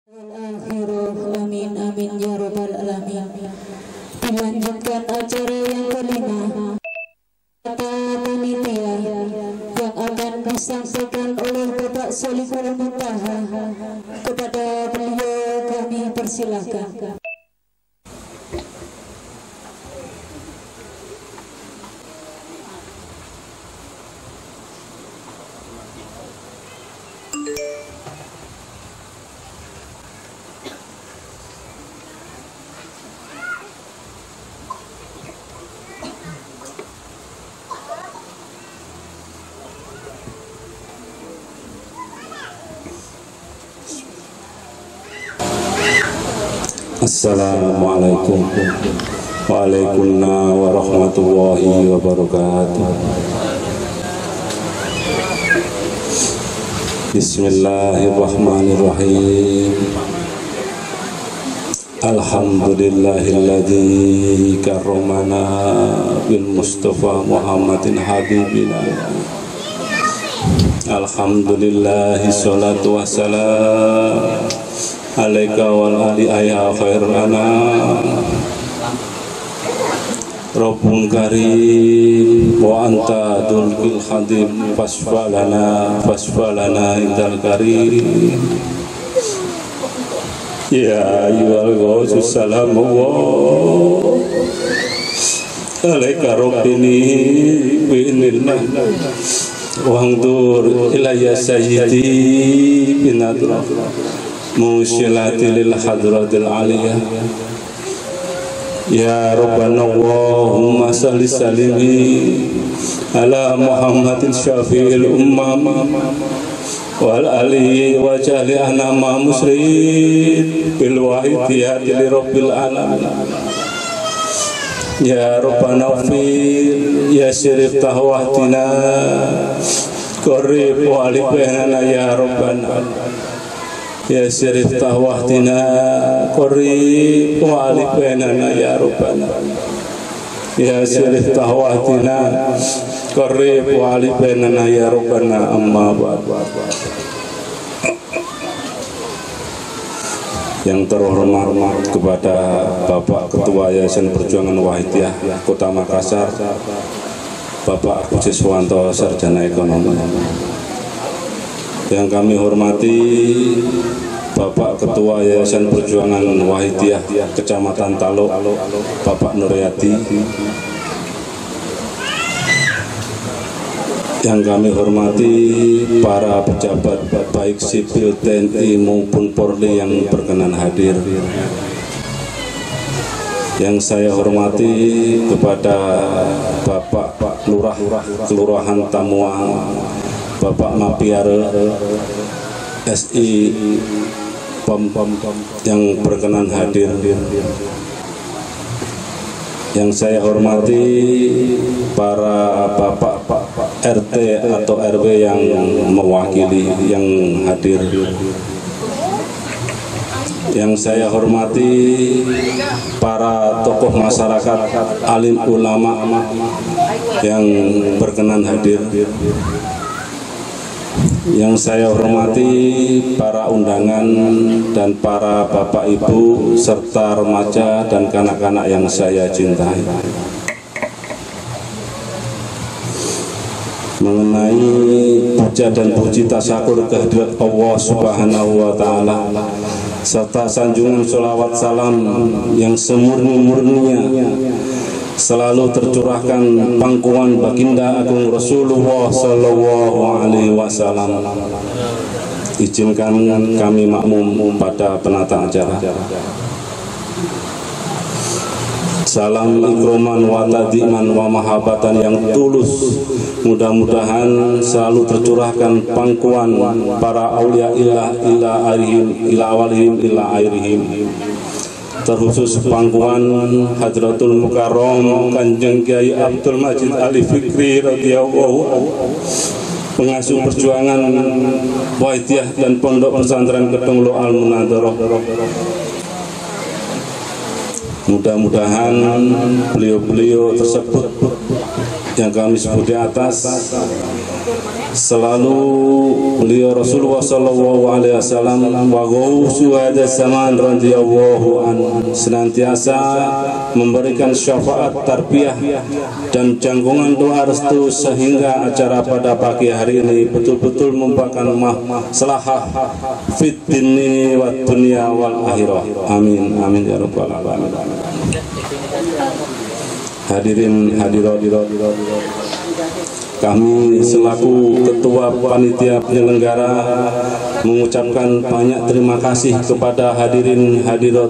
Amin amin ya rabbal alamin. Dilanjutkan acara yang kelima, kata panitia yang akan disampaikan oleh Bapak Sholihul Muntaha. Kepada beliau kami persilakan. Assalamualaikum Waalaikumsalam warahmatullahi wabarakatuh. Bismillahirrahmanirrahim. Alhamdulillahilladzi karramana bil Mustafa Muhammadin habibina. Alhamdulillahi salatu wassalam alaika wal ali ayha khairul anam. Rabbun karim wa anta dulkil khadim fasfalana indal karim. Ya ayyuhal ghawsus salamu alaika rabbini bi'inillah wangdur ilayya sayyidi binadra musyilati lil hadratil aliyah. Ya Rabbana Allahumma salli salimi ala Muhammadin syafi'il ummah wal alihi wa jali anama musrid bil wahidiyati li rabbil alamin. Ya Rabbana ufir ya syirif tahwatina qarib wa alibana ya Rabbana. Ya syarif tahwahtina qarib wa alibanana ya Rabbana. Ya syarif tahwahtina qarib wa alibanana ya Rabbana. Amma ba'd. Yang terhormat kepada Bapak Ketua Yayasan Perjuangan Wahidiyah Kota Makassar, Bapak Agus Siswanto Sarjana Ekonomi. Yang kami hormati Bapak Ketua Yayasan Perjuangan Wahidiyah Kecamatan Taluk, Bapak Nuryadi. Yang kami hormati para pejabat baik sipil TNI maupun Polri yang berkenan hadir. Yang saya hormati kepada Bapak Lurah Kelurahan Tamuang, Bapak Mapiare SI POM yang berkenan hadir. Yang saya hormati para Bapak RT atau RW yang mewakili yang hadir. Yang saya hormati para tokoh masyarakat, alim ulama yang berkenan hadir. Yang saya hormati para undangan dan para bapak ibu serta remaja dan kanak-kanak yang saya cintai. Mengenai puja dan puji tasyakur kehadirat Allah Subhanahu wa Ta'ala serta sanjungan sholawat salam yang semurni-murninya selalu tercurahkan pangkuan baginda agung Rasulullah Sallallahu Alaihi Wasallam. Izinkan kami makmum pada penata acara. Salam ikroman wa tadiman wa mahabatan yang tulus, mudah-mudahan selalu tercurahkan pangkuan para aulia ila arihim ila awalihim ila airihim, terkhusus pangkuan Hadratul Mukarram Kanjeng Kiai Abdul Majid Ali Fikri radhiyallahu anhu, pengasuh perjuangan Wahidiyah dan Pondok Pesantren Kedunglo Al Munadharah. Mudah-mudahan beliau-beliau tersebut yang kami sebut di atas Selalu beliau Rasulullah sallallahu alaihi wasallam wa ghausu hadza zaman radhiyallahu anhu senantiasa memberikan syafaat tarbiyah dan jangkungan doa restu sehingga acara pada pagi hari ini betul-betul merupakan maslahah fid dini wa dunya wal akhirah. Amin amin ya rabbal alamin. Hadirin hadirat, kami selaku ketua panitia penyelenggara mengucapkan banyak terima kasih kepada hadirin hadirat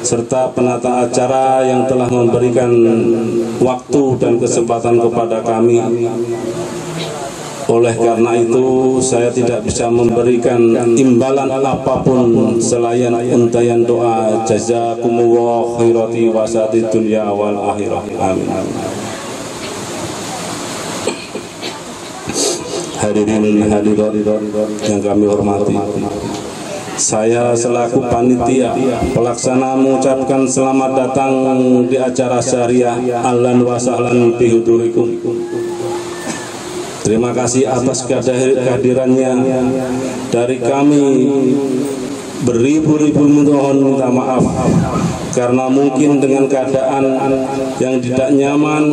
serta penata acara yang telah memberikan waktu dan kesempatan kepada kami. Oleh karena itu saya tidak bisa memberikan imbalan apapun selain untayan doa jazakumullah khairati wasati dunya wal akhirah. Amin. Hadirin hadirat yang kami hormati, saya selaku panitia pelaksana mengucapkan selamat datang di acara syariah ahlan wa sahlan bihudurikum. Terima kasih atas kehadirannya. Dari kami beribu-ribu mohon minta maaf karena mungkin dengan keadaan yang tidak nyaman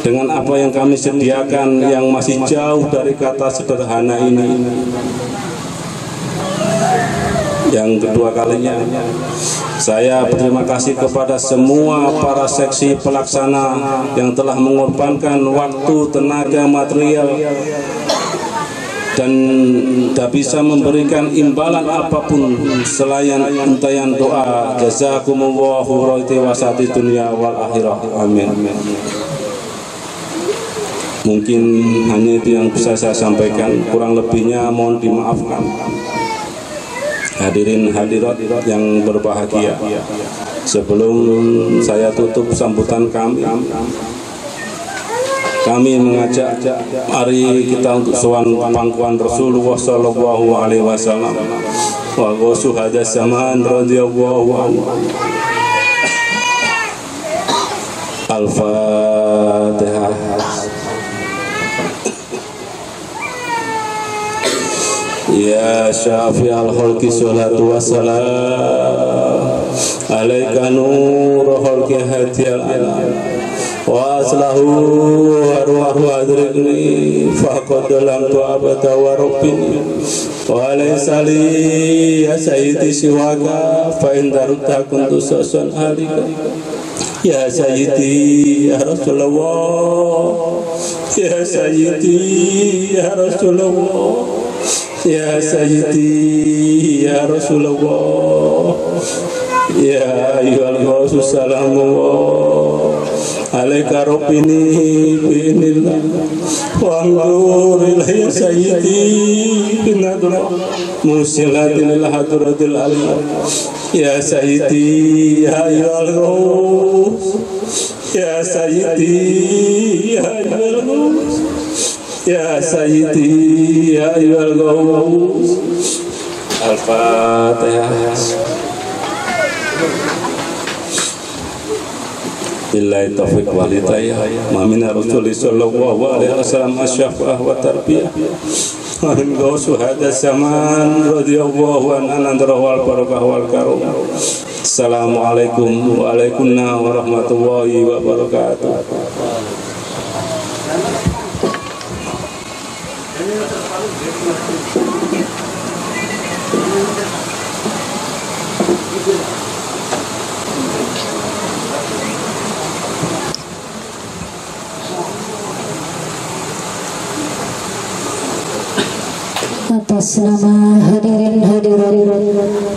dengan apa yang kami sediakan yang masih jauh dari kata sederhana ini. Yang kedua kalinya saya berterima kasih kepada semua para seksi pelaksana yang telah mengorbankan waktu, tenaga, material dan tidak bisa memberikan imbalan apapun selain untayan doa jazakumullahu khairati wasati dunya wal akhirah. Amin. Mungkin hanya itu yang bisa saya sampaikan, kurang lebihnya mohon dimaafkan. Hadirin hadirat yang berbahagia, sebelum saya tutup sambutan kami mengajak mari kita untuk sowan pangkuan Rasulullah sallallahu alaihi wasallam wa ghausu hadza zaman radhiyallahu anhu. Al-Fatihah. Ya syafi'al khalqi salatu wassalam alaika nuru khalqi hadiyal alam wa aslahu arwahu adrikni faqad lam tu'abata wa rabbini wa laysa li ya sayyidi siwaka fa in darta kuntu sasan alika ya sayyidi ya Rasulullah ya sayyidi ya Rasulullah ya sayyidi ya Rasulullah ya ayyuhal ghausu salamullah alaika rabbini binillah wa anzur ilayya sayyidi binadra musilatil hadratil alim ya sayyidi ya ayyuhal ghaus ya sayyidi ya ayyuhal ghaus ya sayyidi ya ayyuhal ghaus. Al-Fatihah. Billahi taufiq wal hidayah. Amin ya Rasulullah sallallahu alaihi wasallam asyafa'ah wa tarbiyah. Amin ghausu hadza zaman radhiyallahu anhu wal barakah wal karam. Assalamualaikum warahmatullahi wabarakatuh. Atas nama hadirin hadirat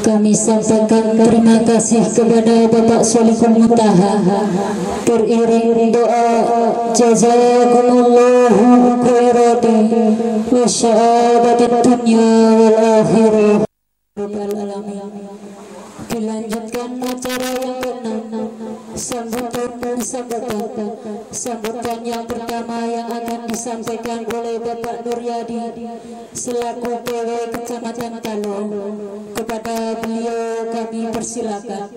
kami sampaikan terima kasih kepada Bapak Sholihul Muntaha beriring doa jazakumullahu khairati wa syahadatud dunya wal akhirah. Dilanjutkan acara yang ke-6, sambutan yang pertama yang akan disampaikan oleh Bapak Nuryadi selaku PW Kecamatan Kalo. Kepada beliau kami persilakan.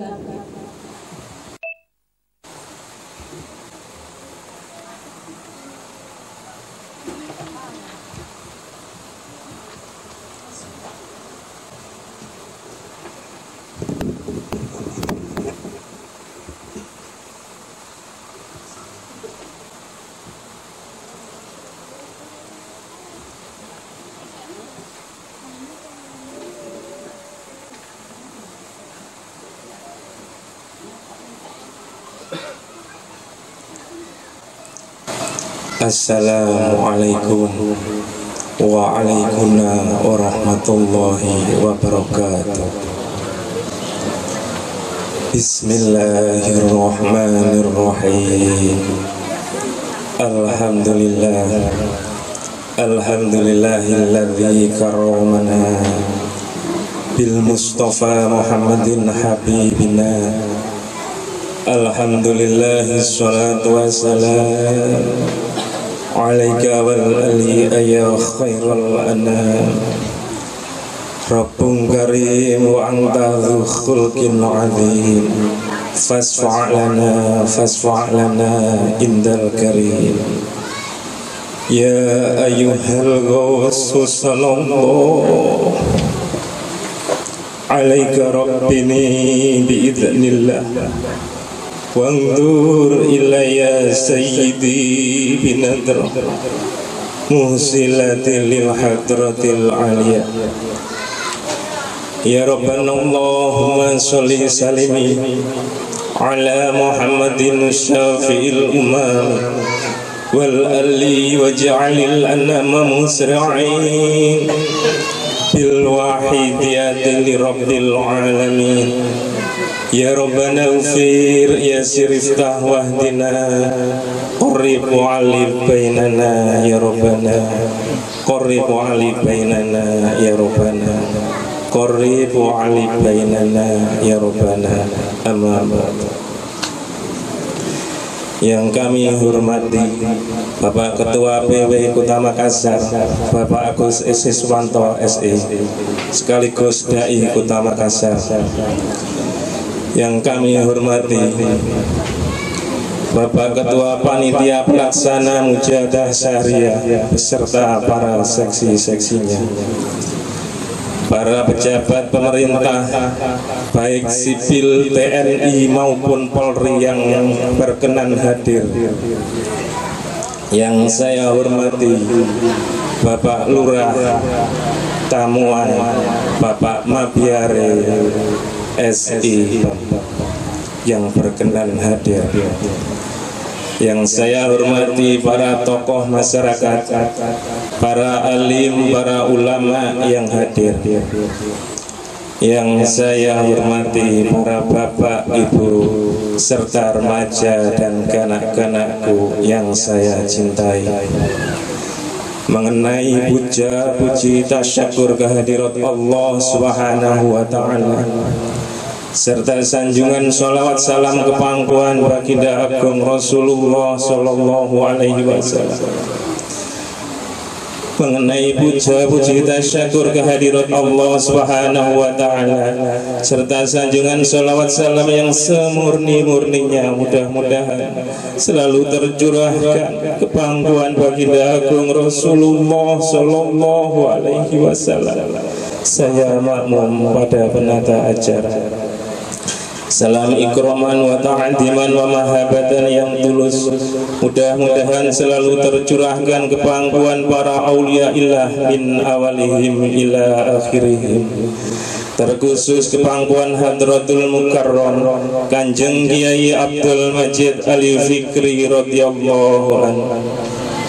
Assalamualaikum waalaikumsalam warahmatullahi wabarakatuh. Bismillahirrahmanirrahim. Alhamdulillahilladzi karramana bil Mustafa Muhammadin habibina. Alhamdulillahi salatu wassalam alaika wal ali ya khairal anam. Rabbun karim wa anta dzu khulqin azim. Fasfa'lana indal karim. Ya ayyuhal ghawsu sallallahu alaika rabbini biidznillah. Wangdur ilayya sayyidi binadrah muhsilatil lil hadratil aliyah. Ya Rabbana Allahumma sholli salimi ala Muhammadin syafi'il umam wal ali waj'alil anama musra'in bil wahidiyati li rabbil alamin. Ya Rabbana ufir ya siriftah wahdina qarrib wa'alib bainana ya Rabbana qarrib wa'alib bainana ya Rabbana qarrib wa'alib bainana ya Rabbana. Amma ba'du. Yang kami hormati Bapak Ketua PW Kota Makassar, Bapak Agus Siswanto SE, sekaligus Dai Kota Makassar. Yang kami hormati Bapak Ketua Panitia Pelaksana Mujahadah Syariah beserta para seksi-seksinya, para pejabat pemerintah baik sipil TNI maupun Polri yang berkenan hadir. Yang saya hormati Bapak Lurah Tamuan, Bapak Mabiare SI yang berkenan hadir. Yang saya hormati para tokoh masyarakat, para alim, para ulama yang hadir. Yang saya hormati para bapak, ibu, serta remaja dan kanak-kanakku yang saya cintai. Mengenai puja, puji, tasyakur kehadirat Allah Subhanahu wa ta'ala, serta sanjungan sholawat salam kepangkuan baginda agung Rasulullah sallallahu alaihi wasallam. Mengenai puja, puji, tasyakur kehadirat Allah Subhanahu wa ta'ala, serta sanjungan sholawat salam yang semurni-murninya mudah-mudahan selalu tercurahkan kepangkuan baginda agung Rasulullah sallallahu alaihi wasallam. Saya makmum pada penata acara. Salam ikraman wa ta'adiman wa mahabatan yang tulus mudah-mudahan selalu tercurahkan kepangkuan para aulia illah min awalihim ila akhirihim, terkhusus kepangkuan Hadratul Mukarram Kanjeng Kiai Abdul Majid Ali Fikri radhiyallahu anhu.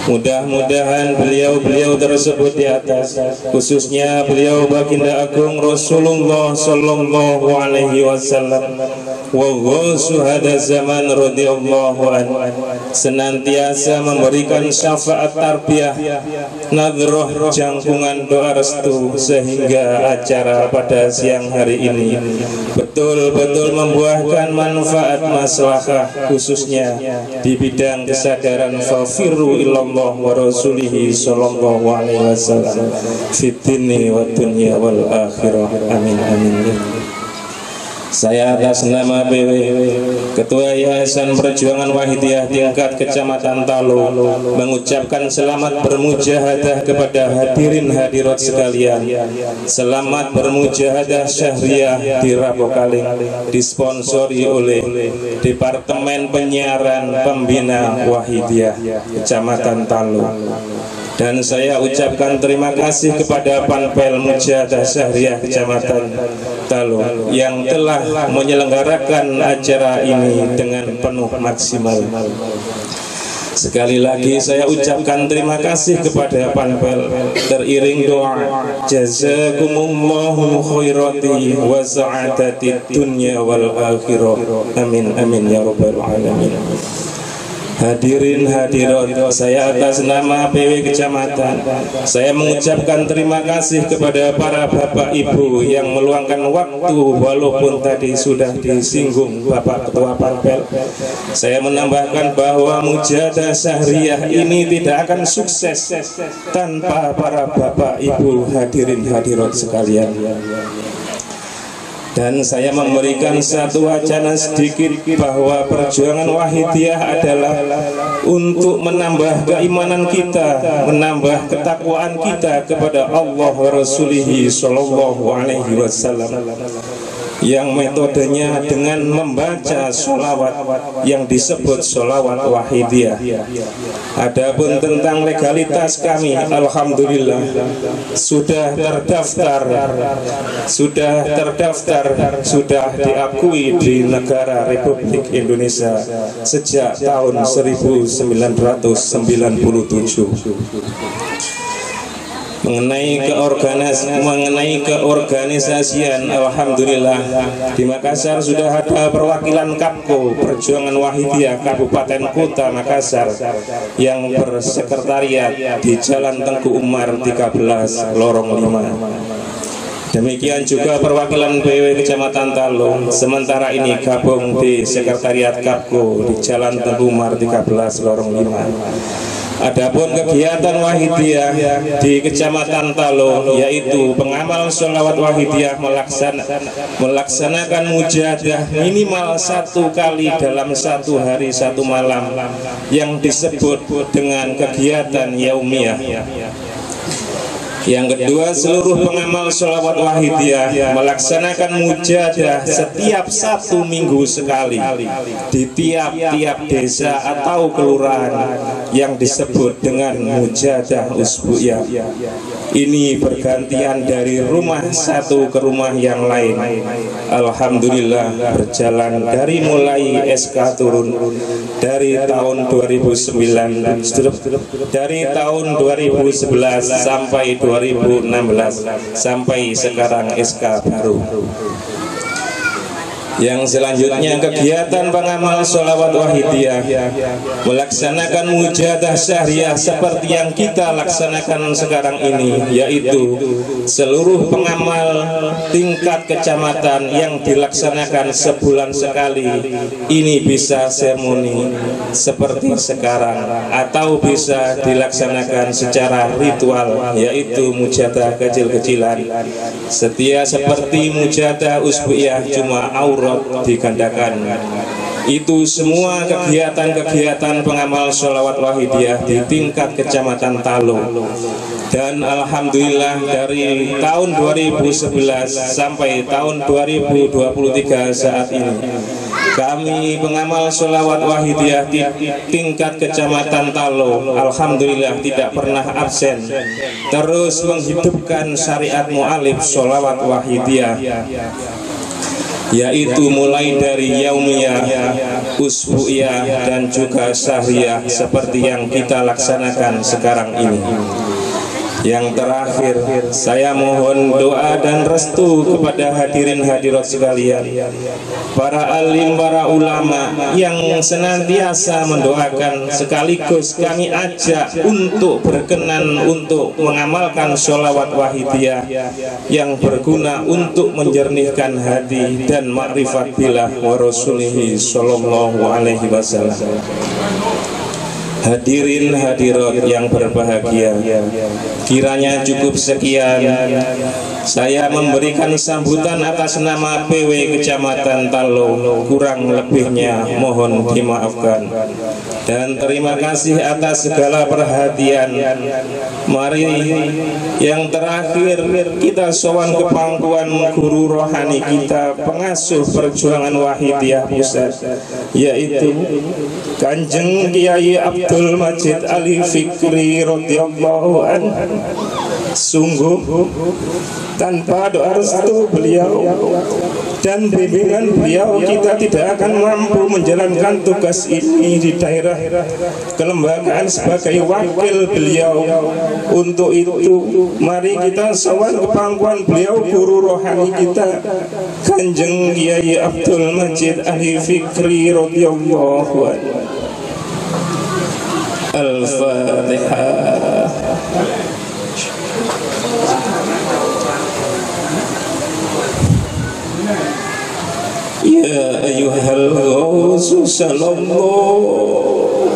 Mudah-mudahan beliau-beliau tersebut di atas, khususnya beliau baginda agung Rasulullah sallallahu alaihi wasallam wa syuhada zaman radhiyallahu anhu, senantiasa memberikan syafaat tarbiyah, nadroh, jangkungan doa restu, sehingga acara pada siang hari ini betul-betul membuahkan manfaat maslahah, khususnya di bidang kesadaran fafiru ilallah wa rasulihi sallallahu alaihi wasallam fid dini wa dunya wal akhirah. Amin amin. Saya atas nama PW Ketua Yayasan Perjuangan Wahidiyah tingkat Kecamatan Talo mengucapkan selamat bermujahadah kepada hadirin hadirat sekalian. Selamat bermujahadah Syahriah di Rabokaling, disponsori oleh Departemen Penyiaran Pembina Wahidiyah Kecamatan Talo. Dan saya ucapkan terima kasih kepada Panpel Mujahadah Syahriah Kecamatan Talo yang telah menyelenggarakan acara ini dengan penuh maksimal. Sekali lagi saya ucapkan terima kasih kepada panpel, teriring doa jazakumullahu khairati wa sa'adatid dunya wal akhirah, amin amin ya rabbal alamin. Hadirin hadirat, saya atas nama PW Kecamatan, saya mengucapkan terima kasih kepada para bapak ibu yang meluangkan waktu, walaupun tadi sudah disinggung Bapak Ketua Panpel. Saya menambahkan bahwa mujahadah syahriyah ini tidak akan sukses tanpa para bapak ibu hadirin hadirat sekalian. Dan saya memberikan satu wacana sedikit bahwa perjuangan Wahidiyah adalah untuk menambah keimanan kita, menambah ketakwaan kita kepada Allah wa Rasulihi Sallallahu Alaihi Wasallam, yang metodenya dengan membaca sholawat yang disebut sholawat Wahidiyah. Adapun tentang legalitas kami, alhamdulillah sudah diakui di negara Republik Indonesia sejak tahun 1997. Mengenai keorganisasian, alhamdulillah di Makassar sudah ada perwakilan Kapko Perjuangan Wahidiyah Kabupaten Kota Makassar yang bersekretariat di Jalan Tengku Umar 13 Lorong 5. Demikian juga perwakilan PW Kecamatan Talo sementara ini gabung di sekretariat Kapko di Jalan Tengku Umar 13 Lorong 5. Adapun kegiatan Wahidiyah di Kecamatan Talo, yaitu pengamal sholawat Wahidiyah melaksanakan mujahadah minimal 1 kali dalam 1 hari 1 malam yang disebut dengan kegiatan yaumiyah. Yang kedua, seluruh pengamal sholawat Wahidiyah melaksanakan mujahadah setiap 1 minggu sekali di tiap-tiap desa atau kelurahan yang disebut dengan mujahadah usbu'iyah. Ini bergantian dari rumah satu ke rumah yang lain. Alhamdulillah berjalan dari mulai SK turun dari tahun 2009, dari tahun 2011 sampai 2016 sampai sekarang SK baru. Yang selanjutnya kegiatan pengamal sholawat Wahidiyah melaksanakan mujahadah syahriyah seperti yang kita laksanakan sekarang ini, yaitu seluruh pengamal tingkat kecamatan yang dilaksanakan sebulan sekali. Ini bisa seremoni seperti sekarang atau bisa dilaksanakan secara ritual, yaitu mujahadah kecil-kecilan setia seperti mujahadah usbu'iyah, cuma aurat digandakan. Itu semua kegiatan-kegiatan pengamal sholawat Wahidiyah di tingkat Kecamatan Talo. Dan alhamdulillah dari tahun 2011 sampai tahun 2023 saat ini, kami pengamal sholawat Wahidiyah di tingkat Kecamatan Talo alhamdulillah tidak pernah absen, terus menghidupkan syariat mu'alif sholawat Wahidiyah, yaitu mulai dari yaumiyah, usbu'iyah, dan juga syahriyah seperti yang kita laksanakan sekarang ini. Yang terakhir, saya mohon doa dan restu kepada hadirin hadirat sekalian, para alim, para ulama yang senantiasa mendoakan, sekaligus kami ajak untuk berkenan untuk mengamalkan sholawat Wahidiyah yang berguna untuk menjernihkan hati dan makrifat billah wa rasulihi sallallahu alaihi wasallam. Hadirin hadirat yang berbahagia, kiranya cukup sekian. Saya memberikan sambutan atas nama PW Kecamatan Talo, kurang lebihnya mohon dimaafkan. Dan terima kasih atas segala perhatian. Mari yang terakhir kita sowan ke pangkuan guru rohani kita, pengasuh perjuangan Wahidiyah Pusat, yaitu Kanjeng Kiai Abdul Majid Ali Fikri radhiyallahu anhu. Sungguh tanpa doa restu beliau dan bimbingan beliau, kita tidak akan mampu menjalankan tugas ini di daerah kelembagaan sebagai wakil beliau. Untuk itu mari kita sowan ke pangkuan beliau, guru rohani kita Kanjeng Kiai Abdul Majid Ali Fikri radhiyallahu anhu. Al-Fatihah. Ya ayyuhal ghawsu sallallahu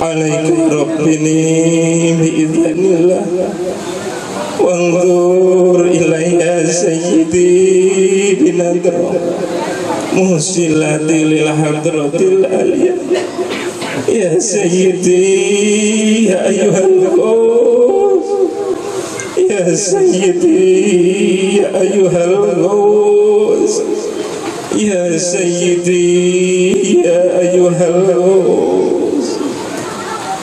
alaikum rabbini bi'idhnillah wanzur ilayya sayyidi binadra muhsilati lil hadratil aliyah. Ya sayyidi ya ayyuhal ghawsu, ya sayyidi ya ayyuhal ghawsu, ya sayyidi ya ayyuhal ghawsu.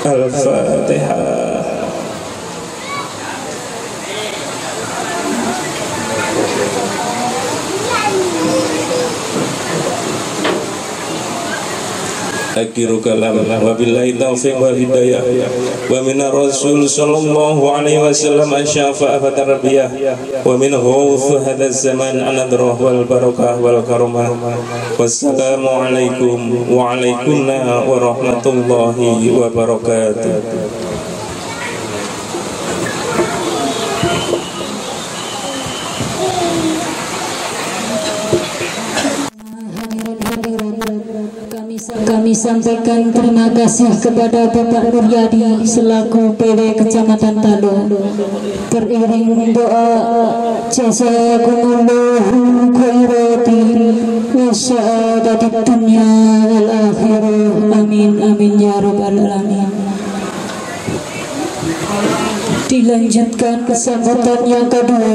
Al-Fatihah. Akhiru kalam wa billahi taufiq wal hidayah wa minar rasul sallallahu alaihi wasallam asyafa fatarabiyah wa min ghawth hadha zaman anadrah wal barakah wal karamah. Wassalamu alaikum wa alaikumna wa rahmatullahi wa barakatuh. Kami sampaikan terima kasih kepada Bapak Nuryadi selaku PW Kecamatan Talo. Beriring doa jazakumullahu khairan wa sa'adatid dunya wal akhirah. Amin amin ya rabbal alamin. Dilanjutkan kesambutan yang kedua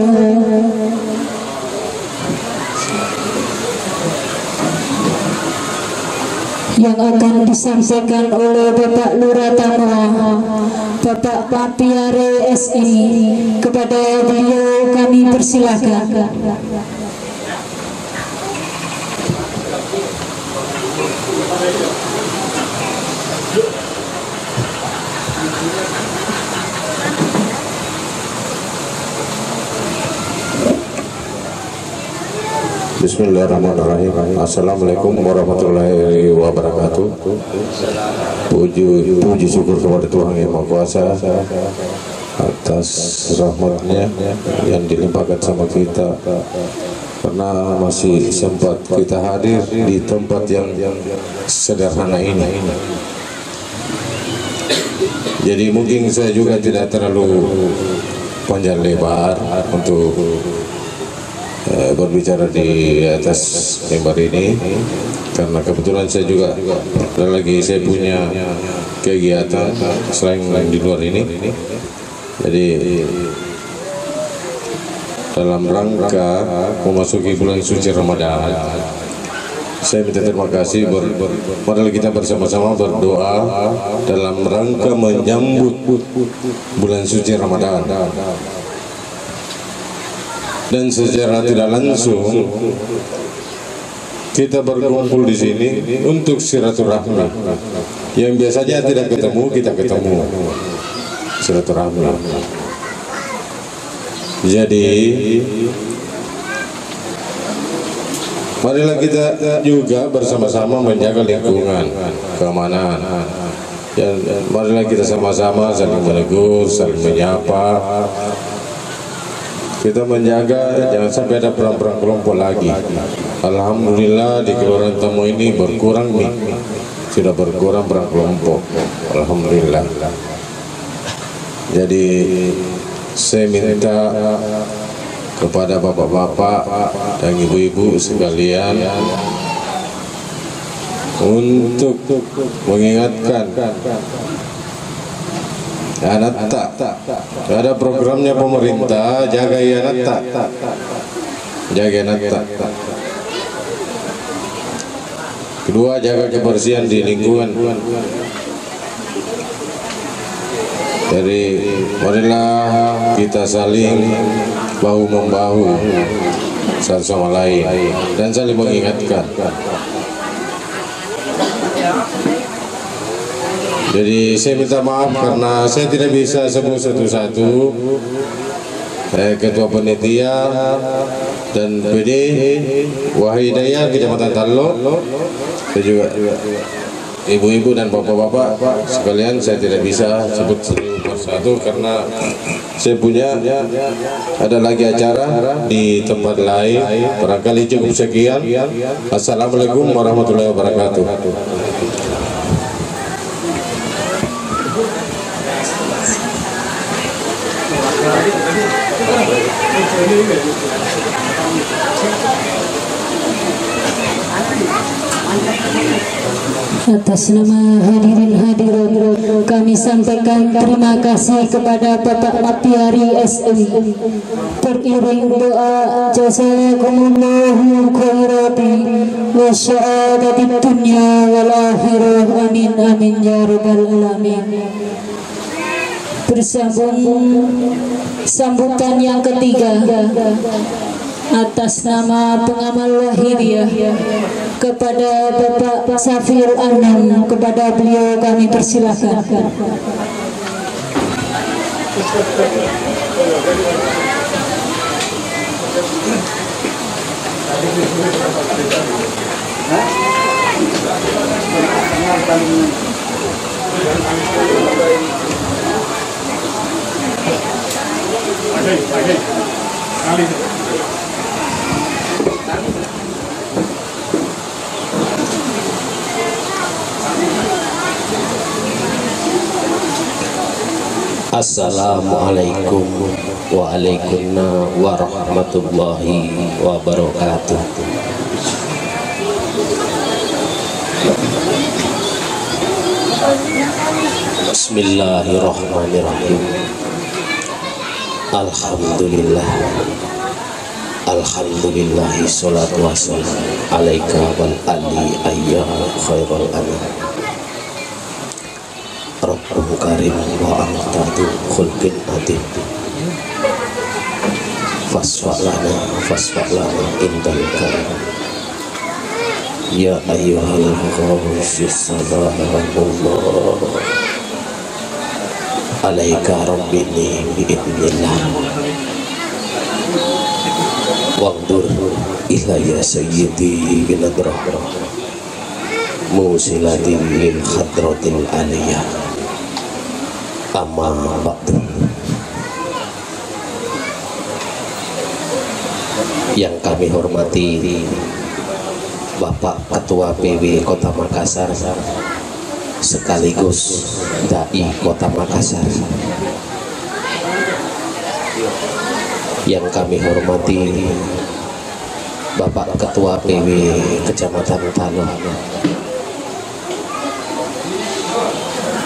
yang akan disampaikan oleh Bapak Lurah Tanoa, Bapak Papiare SI. Kepada beliau kami persilakan. Bismillahirrahmanirrahim. Assalamualaikum warahmatullahi wabarakatuh. Puji syukur kepada Tuhan Yang Maha Kuasa atas rahmatnya yang dilimpahkan sama kita, karena masih sempat kita hadir di tempat yang sederhana ini. Jadi mungkin saya juga tidak terlalu panjang lebar untuk berbicara di atas mimbar ini, karena kebetulan saya juga lagi saya punya kegiatan selain di luar ini. Jadi dalam rangka memasuki bulan suci Ramadan, saya minta terima kasih. Mari kita bersama-sama berdoa dalam rangka menyambut bulan suci Ramadan. Dan secara tidak langsung kita berkumpul di sini untuk silaturahmi. Yang biasanya tidak ketemu, kita ketemu, silaturahmi. Jadi marilah kita juga bersama-sama menjaga lingkungan, keamanan. Dan marilah kita sama-sama saling menegur, saling menyapa. Kita menjaga jangan sampai ada perang-perang kelompok lagi. Alhamdulillah di Kelurahan Tamo ini berkurang nih, sudah berkurang perang kelompok. Alhamdulillah. Jadi saya minta kepada bapak-bapak dan ibu-ibu sekalian untuk mengingatkan Anatta, ada programnya pemerintah, jaga Anatta, jaga Anatta. Kedua, jaga kebersihan di lingkungan. Jadi marilah kita saling bahu membahu satu sama lain dan saling mengingatkan. Jadi saya minta maaf karena saya tidak bisa sebut satu-satu. Ketua Panitia dan PD Wahidaya Kecamatan Tallo, dan juga ibu-ibu dan bapak-bapak sekalian, saya tidak bisa sebut satu karena saya punya ada lagi acara di tempat lain. Barangkali cukup sekian. Assalamualaikum warahmatullahi wabarakatuh. Atas nama hadirin hadirat kami sampaikan terima kasih kepada Bapak Mapiari SI. Beriring doa jazakumullahu khairati wa sya'adati dunya wal akhirah, amin amin ya rabbal alamin. Bersambung sambutan yang ketiga atas nama pengamal Wahidiyah kepada Bapak Safir Anam, kepada beliau kami persilakan. Assalamualaikum waalaikumsalam warahmatullahi wabarakatuh. Bismillahirrahmanirrahim. Alhamdulillah, alhamdulillahi salatu wassalam alaika wal ali ayya khairul anam. Rabbul karim wa amtadu khulqin adim. Fasfa'lana indal karim. Ya ayyuhal ghawshis sallallahu alaika rabbini bi'idnillah. Waqdur ilayya sayyidi binadrah musilatin lil khadratil aliyah. Amma ba'du. Yang kami hormati Bapak Ketua PW Kota Makassar sekaligus Dai Kota Makassar, yang kami hormati Bapak Ketua PW Kecamatan Tallo,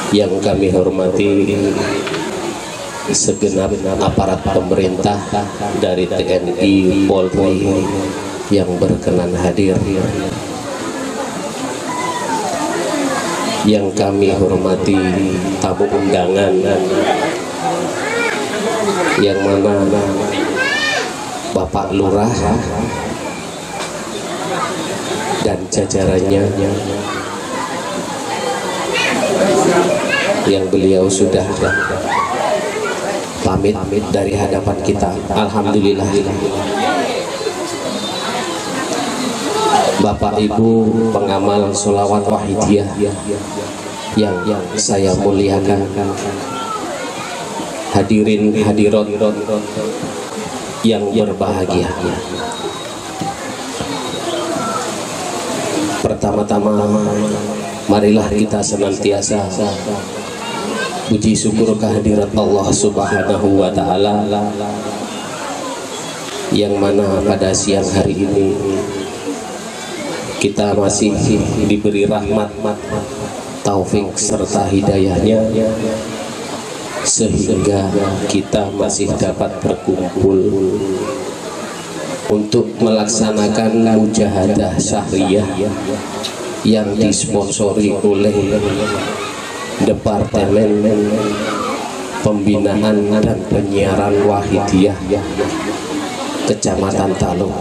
yang kami hormati segenap aparat pemerintah dari TNI, Polri yang berkenan hadir, yang kami hormati tamu undangan yang mana Bapak Lurah dan jajarannya yang beliau sudah pamit dari hadapan kita. Alhamdulillah. Bapak Ibu pengamal sholawat Wahidiyah yang saya muliakan, hadirin hadirat yang berbahagia. Pertama-tama marilah kita senantiasa puji syukur kehadirat Allah Subhanahu wa Ta'ala, yang mana pada siang hari ini kita masih diberi rahmat, taufik serta hidayahnya, sehingga kita masih dapat berkumpul untuk melaksanakan mujahadah syahriyah yang disponsori oleh Departemen Pembinaan dan Penyiaran Wahidiyah Kecamatan Talung.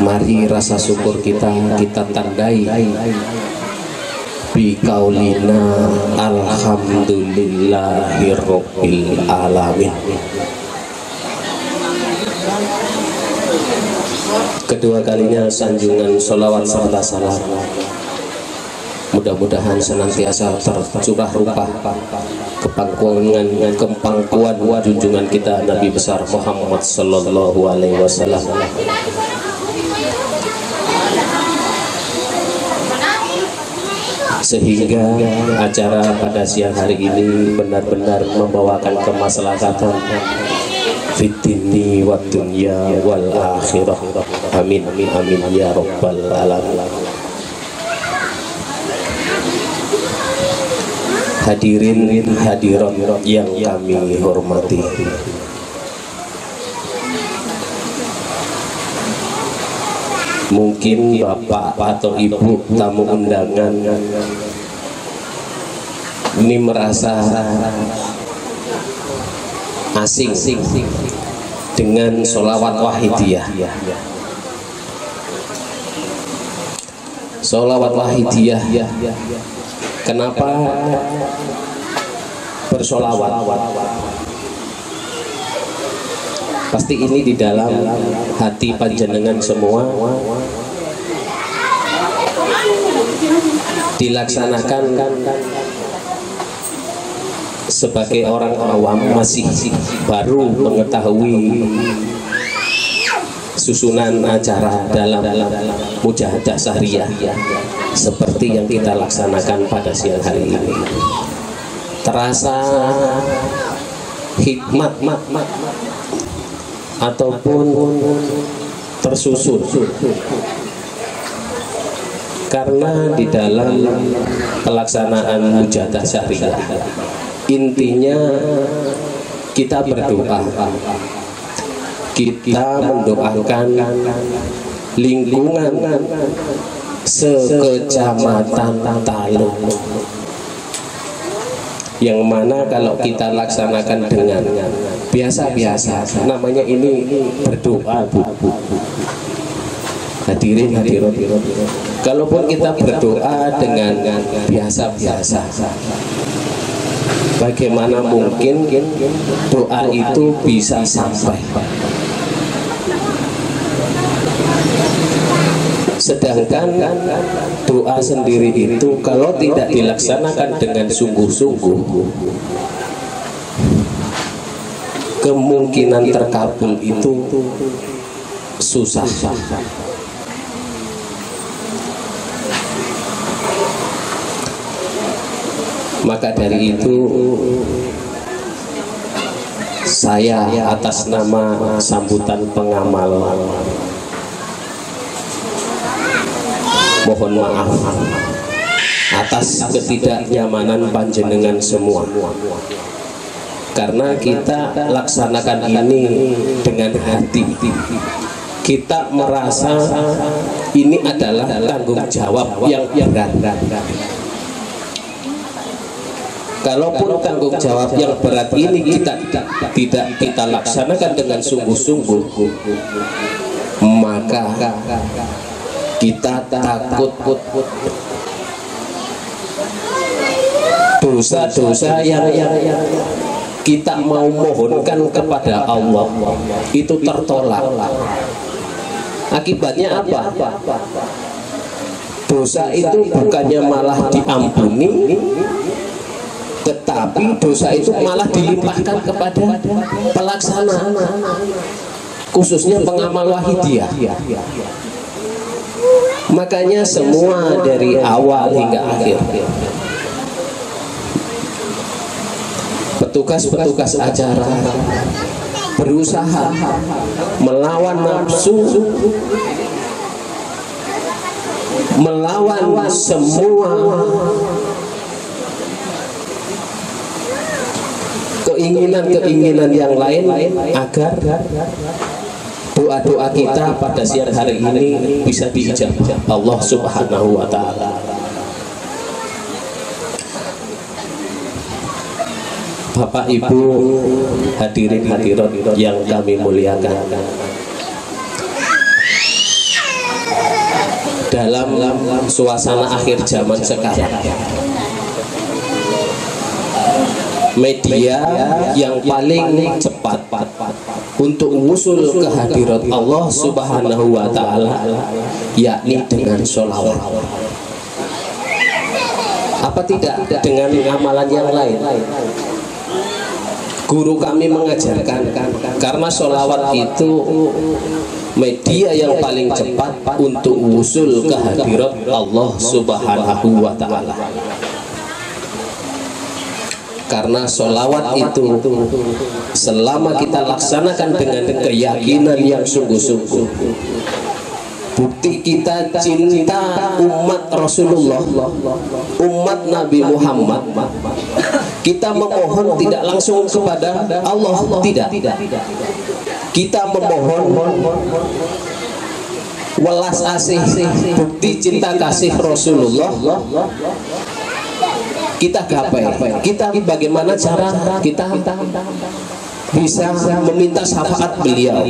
Mari rasa syukur kita tandai biqaulina alhamdulillahirabbil alamin. Kedua kalinya sanjungan sholawat serta salam mudah-mudahan senantiasa tercurah rupa kepangkuan junjungan kita Nabi besar Muhammad sallallahu alaihi wasallam, sehingga acara pada siang hari ini benar-benar membawakan kemaslahatan fitini wa dunya wal akhirah. Amin amin ya rabbal alamin. Hadirin hadirat yang kami hormati, mungkin bapak atau ibu tamu undangan ini merasa asing dengan sholawat wahidiyah. Sholawat wahidiyah, kenapa bersolawat? Pasti ini di dalam hati panjenengan semua dilaksanakan sebagai orang awam, masih baru mengetahui susunan acara dalam mujahadah syariah seperti yang kita laksanakan pada siang hari ini. Terasa hikmat ataupun tersusun karena di dalam pelaksanaan mujahadah syariah intinya kita berdoa, kita mendoakan lingkungan sekecamatan Talung, yang mana kalau kita laksanakan dengan biasa-biasa, namanya ini berdoa, Bu. Hadirin hadirat, kalaupun kita berdoa dengan biasa-biasa, bagaimana mungkin doa itu bisa sampai? Sedangkan doa sendiri itu kalau tidak dilaksanakan dengan sungguh-sungguh, kemungkinan terkabul itu susah. Maka dari itu saya atas nama sambutan pengamal mohon maaf atas ketidaknyamanan panjenengan semua, karena kita laksanakan ini dengan hati. Kita merasa ini adalah tanggung jawab yang berat. Kalaupun tanggung jawab yang berat ini tidak kita laksanakan dengan sungguh-sungguh, maka kita takut dosa-dosa yang kita mau mohonkan kepada Allah itu tertolak. Akibatnya apa? Dosa itu bukannya malah diampuni, tetapi dosa itu malah dilimpahkan kepada pelaksana, khususnya pengamal wahidiyah. Makanya semua dari awal hingga akhir petugas-petugas acara berusaha melawan nafsu, melawan semua keinginan-keinginan yang lain agar doa-doa kita pada siang hari ini bisa diijabah Allah Subhanahu wa ta'ala. Bapak Ibu hadirin hadirat yang kami muliakan, dalam suasana akhir zaman sekarang, media yang paling cepat untuk mengusul kehadirat Allah Subhanahu wa Ta'ala yakni dengan sholawat. Apa tidak dengan amalan yang lain? Guru kami mengajarkan, karena sholawat itu media yang paling cepat untuk usul kehadirat Allah Subhanahu wa Ta'ala. Karena sholawat itu selama kita laksanakan dengan keyakinan yang sungguh-sungguh, bukti kita cinta umat Rasulullah, umat Nabi Muhammad, kita memohon tidak langsung kepada Allah, tidak. Kita memohon welas asih, bukti cinta kasih Rasulullah, kita gapai. Kita bagaimana cara kita bisa meminta syafaat beliau?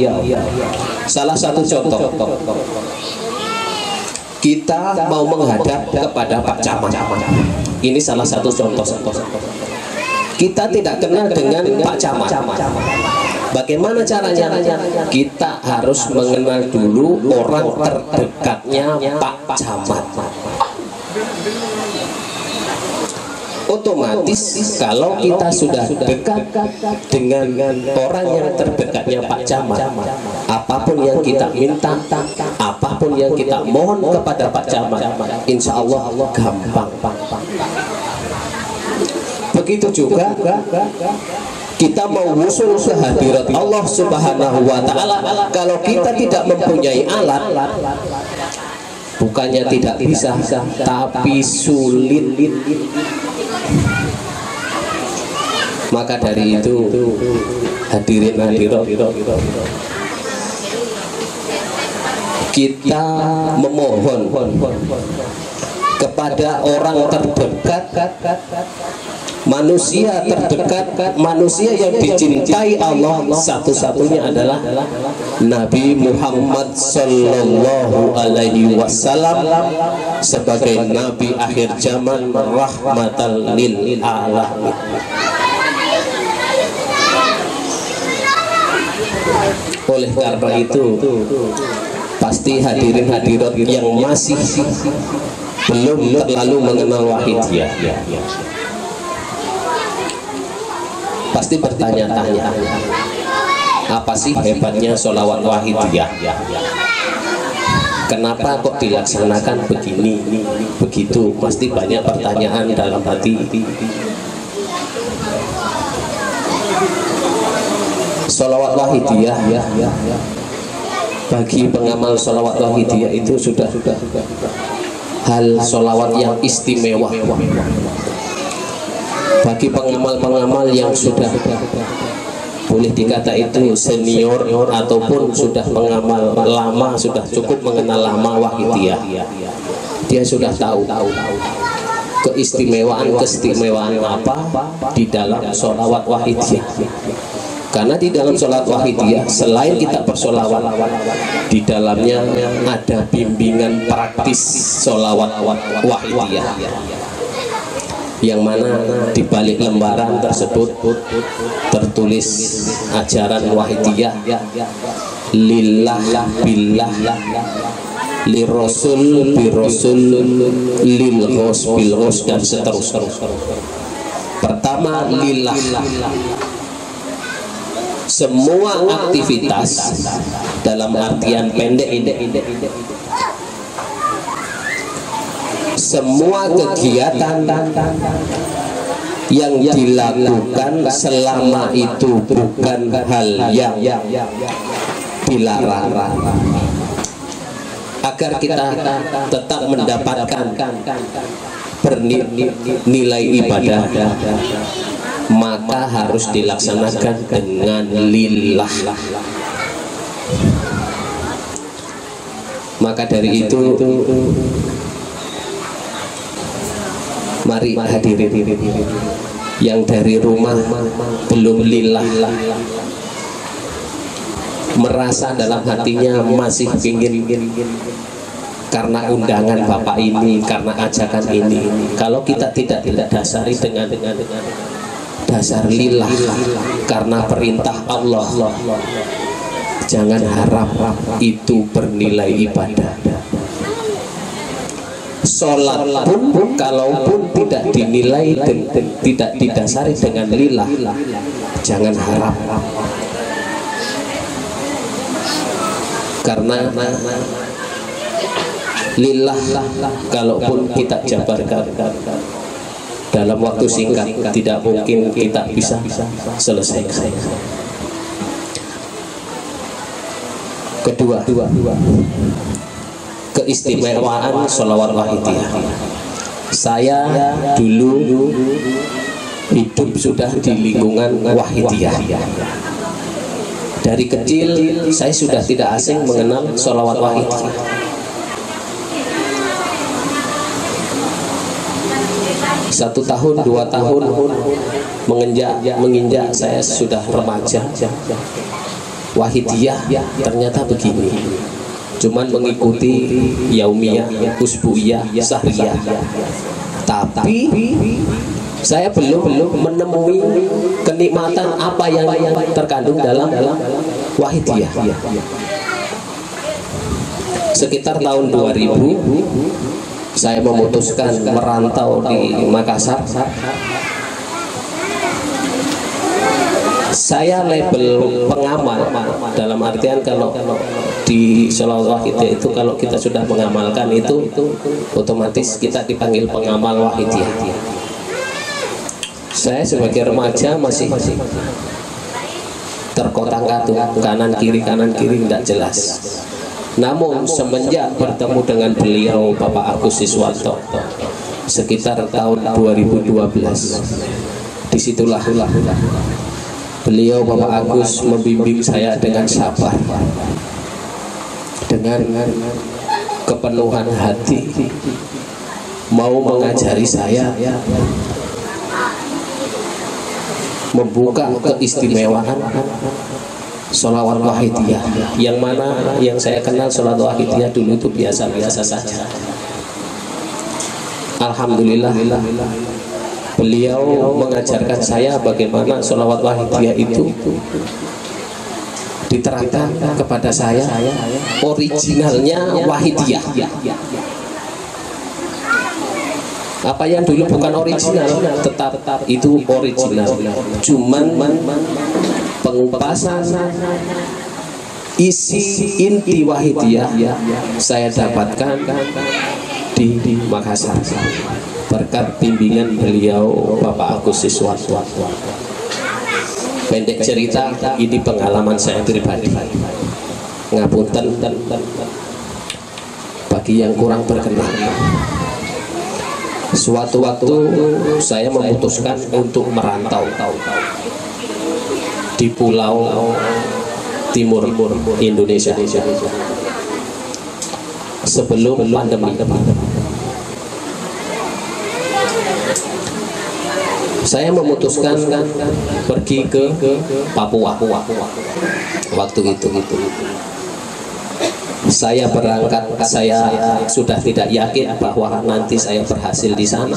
Salah satu contoh, kita mau menghadap kepada Pak Camat. Ini salah satu contoh. Kita tidak kenal dengan Pak Camat. Bagaimana caranya? Kita harus mengenal dulu orang terdekatnya Pak Camat. Otomatis kalau kita sudah dekat dengan orang yang terdekatnya Pak Camat, apapun yang kita minta, apapun yang kita mohon kepada Pak Camat, insya Allah gampang. Begitu juga kita mau usul kehadirat Allah Subhanahu wa Ta'ala, kalau kita tidak mempunyai alat, bukannya tidak bisa, tapi sulit. Maka dari itu hadirin hadirat, kita memohon kepada orang terdekat, manusia terdekat, manusia yang dicintai Allah, satu-satunya adalah Nabi Muhammad Sallallahu Alaihi Wasallam sebagai Nabi akhir zaman, rahmatan lil alamin. Oleh karena itu, pasti hadirin hadirat yang masih belum terlalu mengenal Wahidiyah pasti bertanya-tanya, apa sih hebatnya sholawat Wahidiyah? Kenapa kok dilaksanakan begini, begitu? Pasti banyak pertanyaan dalam hati. Sholawat Wahidiyah bagi pengamal sholawat Wahidiyah itu sudah hal sholawat yang istimewa. Bagi pengamal-pengamal yang sudah boleh dikata itu senior ataupun sudah pengamal lama, sudah cukup mengenal lama Wahidiyah, dia sudah tahu keistimewaan apa di dalam sholawat Wahidiyah. Karena di dalam sholat Wahidiyah, selain kita bersolawat, di dalamnya ada bimbingan praktis sholawat Wahidiyah, yang mana di balik lembaran tersebut tertulis ajaran Wahidiyah, lillah billah, li rasul bi rasul, lil ghos bil ghos, dan seterusnya. Pertama, lillah, semua aktivitas dalam artian pendek ini, semua kegiatan yang dilakukan selama itu bukan hal yang dilarang, agar kita tetap mendapatkan nilai ibadah, maka harus dilaksanakan dengan lillah. Maka dari itu, mari hadirin, yang dari rumah belum lillah, merasa dalam hatinya masih ingin karena undangan bapak ini, karena ajakan ini. Kalau kita tidak dasari dengan dasar lillah, karena perintah Allah, jangan harap itu bernilai ibadah. Sholat pun kalaupun tidak dinilai dan tidak didasari dengan lillah, jangan harap. Karena lillah kalaupun kita jabarkan dalam waktu singkat, tidak mungkin kita bisa selesaikan. Kedua, keistimewaan sholawat wahidiyah. Saya dulu hidup sudah di lingkungan wahidiyah. Dari kecil saya sudah tidak asing mengenal sholawat wahidiyah. Satu tahun, 2 tahun menginjak saya sudah remaja. Wahidiyah ternyata begini. Cuman mengikuti yaumiyah, usbuiyah, sahriyah. Tapi saya belum menemui kenikmatan apa yang terkandung dalam wahidiyah. Sekitar tahun 2000 saya memutuskan merantau di Makassar. Saya label pengamal, dalam artian kalau di sholawat wahidiyah itu kalau kita sudah mengamalkan itu otomatis kita dipanggil pengamal wahidiyah. Saya sebagai remaja masih terkotak-katuk, kanan kiri tidak jelas. Namun semenjak bertemu dengan beliau Bapak Agus Siswanto sekitar tahun 2012, disitulah beliau Bapak Agus membimbing saya dengan sabar, dengan kepenuhan hati, mau mengajari saya, membuka keistimewaan sholawat wahidiyah, yang mana yang saya kenal sholawat wahidiyah dulu itu biasa-biasa saja. Alhamdulillah beliau mengajarkan saya bagaimana sholawat wahidiyah itu diterangkan kepada saya originalnya wahidiyah. Apa yang dulu bukan original tetap itu original, cuman pengupasan isi inti wahidiyah saya dapatkan di Makassar berkat bimbingan beliau Bapak Agus Siswanto. Pendek cerita, ini pengalaman saya pribadi. Ngapunten bagi yang kurang berkenan. Suatu waktu saya memutuskan untuk merantau di pulau timur Indonesia sebelum pandemi. Saya memutuskan pergi ke Papua waktu itu. Saya berangkat, saya sudah tidak yakin bahwa nanti saya berhasil di sana.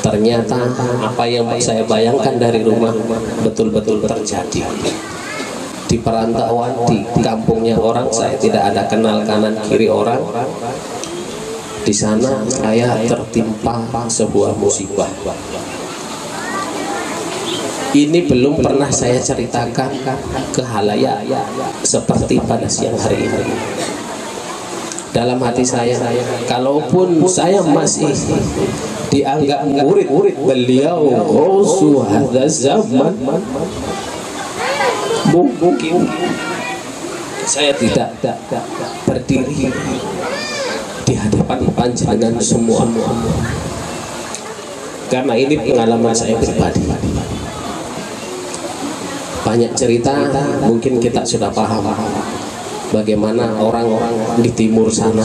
Ternyata apa yang saya bayangkan dari rumah betul-betul terjadi. Di perantauan, di kampungnya orang, saya tidak ada kenal kanan kiri orang. Di sana saya tertimpa sebuah musibah. Ini belum pernah saya ceritakan ke halayak seperti pada siang hari ini. Dalam hati saya, kalaupun saya masih dianggap murid beliau Gausu hadza zaman, mungkin saya tidak berdiri di hadapan panjenengan semua, karena ini pengalaman saya pribadi. Banyak cerita mungkin kita sudah paham bagaimana orang-orang di timur sana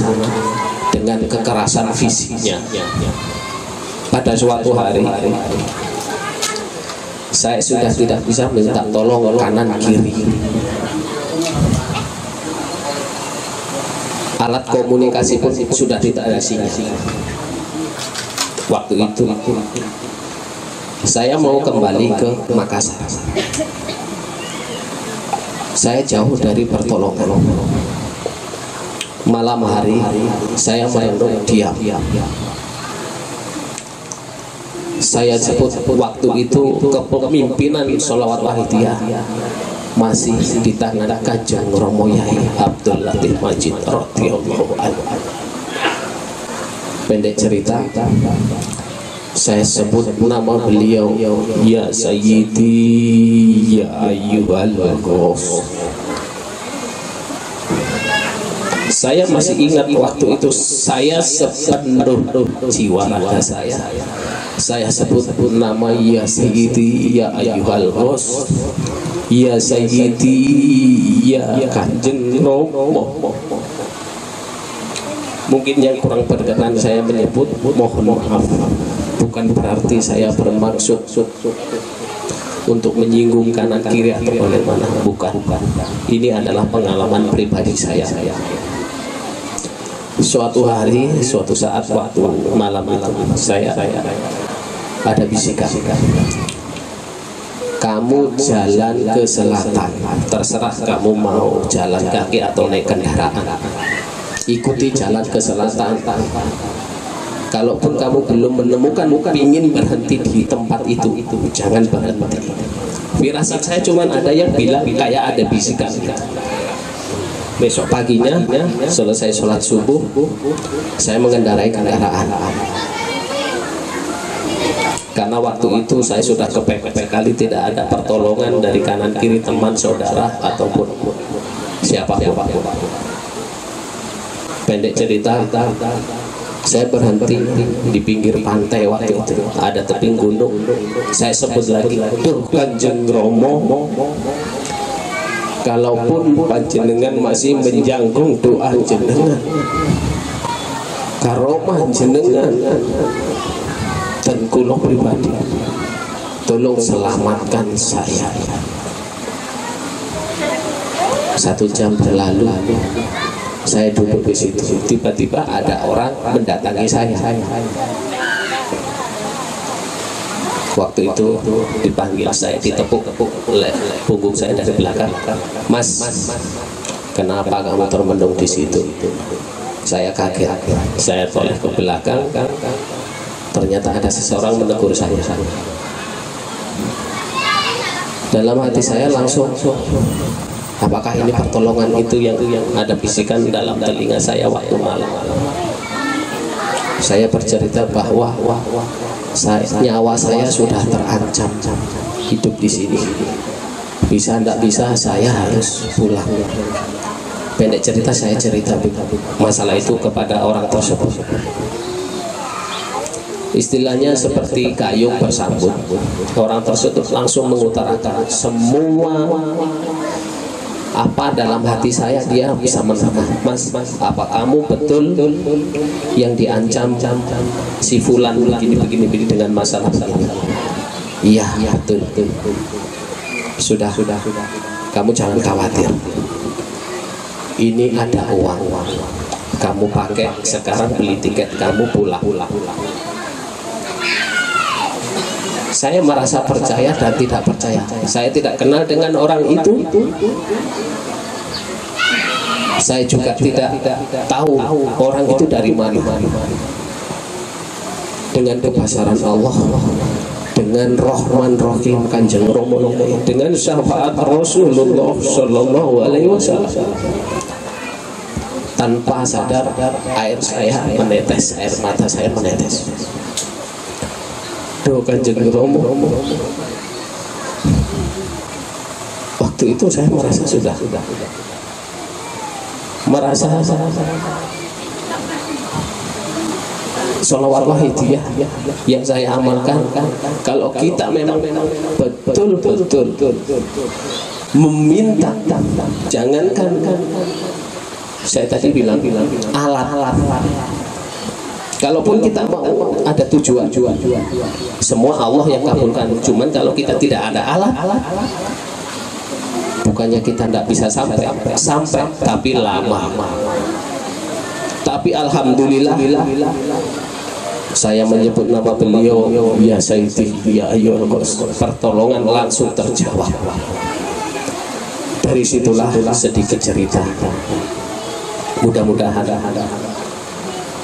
dengan kekerasan fisiknya, pada suatu hari saya sudah tidak bisa minta tolong kanan kiri. Alat komunikasi pun sudah tidak ada sinyal. Waktu itu saya mau kembali ke Makassar. Saya jauh dari pertolongan. Malam hari saya merenung diam. Saya sebut waktu itu kepemimpinan Sholawat Wahidiyah masih di tangan Kanjeng Romo Yai Abdul Latif Majid radhiyallahu anhu. Pendek cerita, saya sebut nama beliau, ya Sayyidi ya ayyuhal Ghaus. Saya masih ingat waktu itu saya sepenuh jiwa raga saya sebut nama ya Sayyidi ya ayyuhal Ghaus, ya Sayyidi ya Kanjeng Romo. Mungkin yang kurang berkenan saya menyebut, mohon maaf. Bukan berarti saya bermaksud untuk menyinggung kanan kiri atau bagaimana, bukan. Ini adalah pengalaman pribadi saya. Suatu hari, suatu saat waktu malam itu saya ada bisikan, kamu jalan ke selatan, terserah kamu mau jalan kaki atau naik kendaraan, ikuti jalan ke selatan. Kalaupun kamu belum menemukan, ingin berhenti di tempat itu, jangan berhenti. Firasat saya cuma ada yang bilang kayak ada bisikan. Besok paginya selesai sholat subuh, saya mengendarai kendaraan. Karena waktu itu saya sudah kepepet sekali, tidak ada pertolongan dari kanan kiri teman saudara ataupun siapapun. Pendek cerita, saya berhenti di pinggir pantai waktu itu, ada tebing gunung. Saya sebut lagi, "Duh Kanjeng Romo, kalaupun panjenengan masih menjangkung doa jenengan, karomah jenengan, dan kula pribadi, tolong selamatkan saya." 1 jam berlalu, saya duduk di situ. Tiba-tiba ada orang mendatangi saya. Waktu itu dipanggil, saya ditepuk-tepuk oleh punggung saya dari belakang. "Mas, kenapa kamu termenung di situ?" Saya kaget. Saya toleh ke belakang. Ternyata ada seseorang menegur saya. Dalam hati saya langsung, apakah ini pertolongan itu yang ada bisikan dalam telinga saya waktu malam? Saya bercerita bahwa nyawa saya sudah terancam hidup di sini. Bisa tidak bisa saya harus pulang. Pendek cerita, saya cerita masalah itu kepada orang tersebut. Istilahnya seperti gayung bersambut. Orang tersebut langsung mengutarakan semua apa dalam hati saya. Dia bisa menerima. "Mas, apa kamu betul yang diancam si fulan begini dengan masalah begini?" "Iya, betul. Sudah, kamu jangan khawatir. Ini ada uang. Kamu pakai sekarang, beli tiket, kamu pulang." Saya merasa percaya dan tidak percaya. Saya tidak kenal dengan orang itu. Saya juga tidak tahu orang itu dari mana. Dengan kebesaran Allah, dengan Rahman Rahim Kanjeng Romo, dengan syafaat Rasulullah Sallallahu Alaihi Wasallam, tanpa sadar air saya menetes, air mata saya menetes. "Duh Kanjeng Romo." Waktu itu saya merasa sudah Sholawat Wahidiyah yang saya amalkan. Kalau kita memang betul-betul meminta, jangankan saya tadi bilang alat, Kalaupun kita mau ada tujuan, semua Allah yang kabulkan. Cuman kalau kita tidak ada alat, bukannya kita tidak bisa sampai, tapi lama. Tapi alhamdulillah, saya menyebut nama beliau, ya Sayyidi, ya Ayyuhal Ghaus, pertolongan langsung terjawab. Dari situlah sedikit cerita. Mudah-mudahan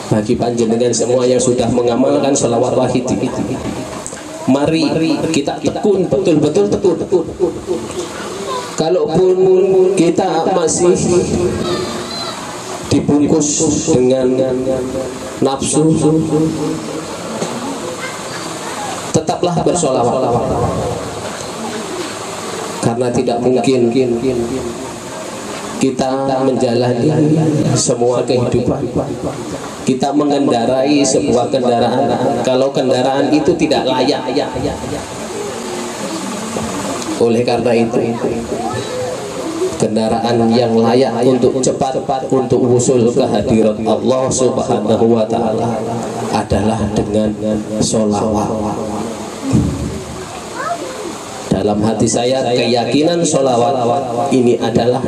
bagi panjenengan semua yang sudah mengamalkan sholawat wahid, mari kita tekun, betul-betul tekun. Kalaupun kita masih dibungkus dengan nafsu, tetaplah bersholawat, karena tidak mungkin kita menjalani semua kehidupan, kita mengendarai sebuah kendaraan kalau kendaraan itu tidak layak. Oleh karena itu, kendaraan yang layak untuk cepat untuk usul ke hadirat Allah Subhanahu wa ta'ala adalah dengan sholawat. Dalam hati saya keyakinan sholawat ini adalah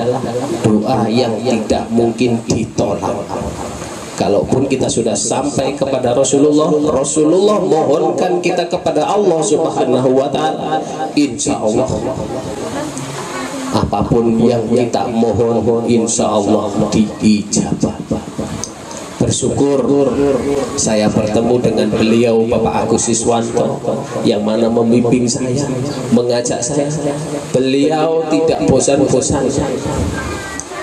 doa yang tidak mungkin ditolak. Kalaupun kita sudah sampai kepada Rasulullah mohonkan kita kepada Allah Subhanahu wa ta'ala, insya Allah apapun yang kita mohon insya Allah diijabah. Bersyukur saya bertemu dengan beliau, Bapak Agus Siswanto, yang mana membimbing saya, mengajak saya. Beliau tidak bosan-bosan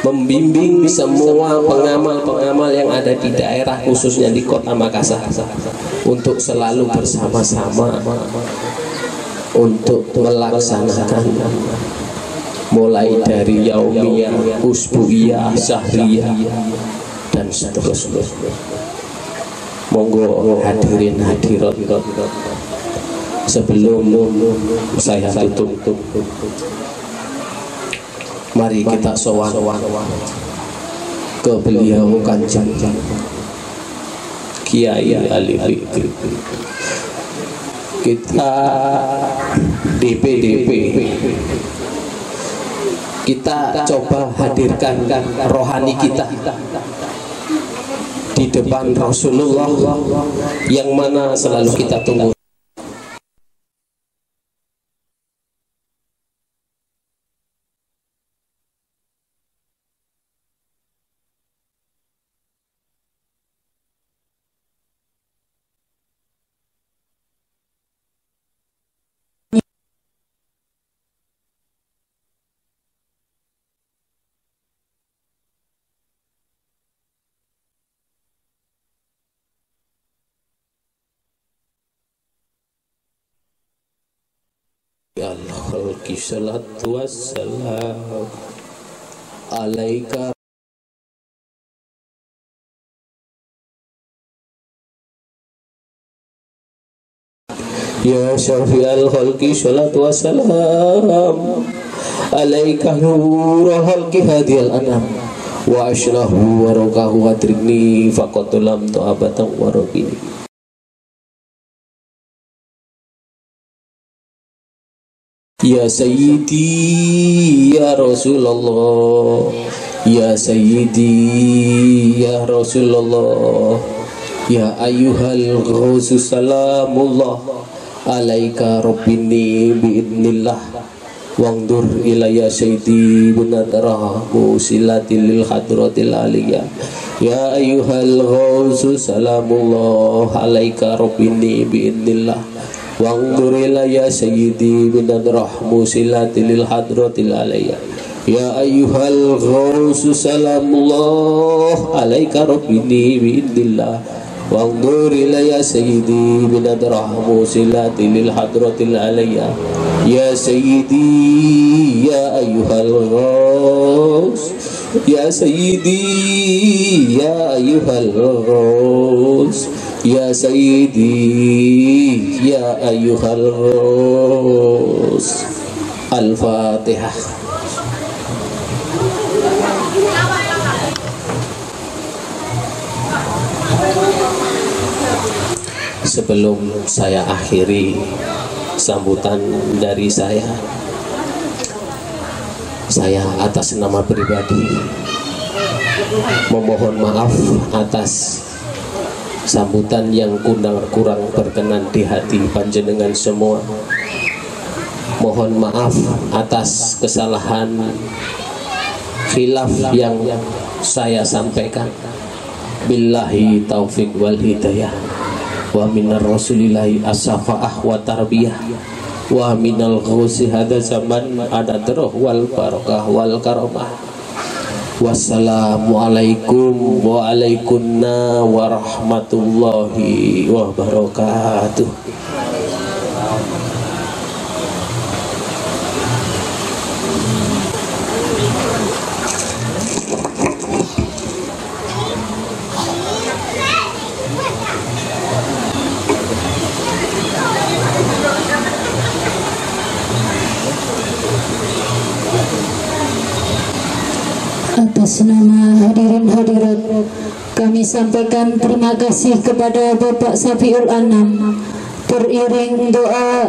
membimbing semua pengamal-pengamal yang ada di daerah, khususnya di Kota Makassar, untuk selalu bersama-sama untuk melaksanakan mulai dari yaumiyah, usbuiyah, syahriyah, dan seterusnya. Monggo hadirin hadirat, sebelum saya tutup, mari kita sowan ke beliau Kanjeng Kiai Ali Fikri. Kita DPDP, kita coba hadirkan rohani kita di depan Rasulullah yang mana selalu kita tunggu. Ya Allah, salatu wassalam alaika ya syafi'al khalqi, salatu wassalam alaika nurul khalqi hadiyal anam wa ashrahu wa rakahu adrikni faqatulam tu'abatan wa rabini. Ya Sayyidi ya Rasulullah, ya Sayyidi ya Rasulullah, ya ayyuhal ghusu salamullah alaika rabbini biidnillah wangdur ilayya Sayyidi binadrah musilatil hadratil aliyah. Ya ayyuhal ghusu salamullah alaika rabbini biidnillah wangdur ilayya Sayyidi binadrah musilatil hadratil aliyah. Ya ayyuhal ghausu salamullah alaika rabbini biidnillah wangdur ilayya Sayyidi binadrah musilatil hadratil aliyah. Ya Sayyidi ya ayyuhal ghaus, ya Sayyidi ya ayyuhal ghaus, ya Sayyidi ya ayyuhal ghaus. Al-Fatihah. Sebelum saya akhiri sambutan dari saya atas nama pribadi memohon maaf atas sambutan yang kurang berkenan di hati panjenengan semua. Mohon maaf atas kesalahan khilaf yang saya sampaikan. Billahi taufiq wal hidayah, wa minar rasulillahi as-safa'ah wa tarbiyah, wa minal khusi hadha zaman adadroh wal barakah wal karamah. Wassalamualaikum waalaikumna warahmatullahi wabarakatuh. Atas nama hadirin hadirat, kami sampaikan terima kasih kepada Bapak Safiul Anam, teriring doa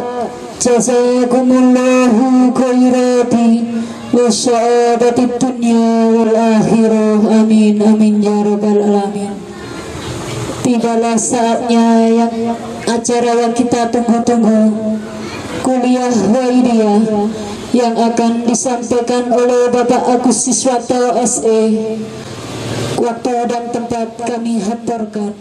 jazakumullahu khairati wa sa'adatid dunya wal akhirah, amin amin ya rabbal alamin. Tibalah saatnya yang acara yang kita tunggu-tunggu, kuliah Waidiyah, yang akan disampaikan oleh Bapak Agus Siswanto SE. Waktu dan tempat kami haturkan.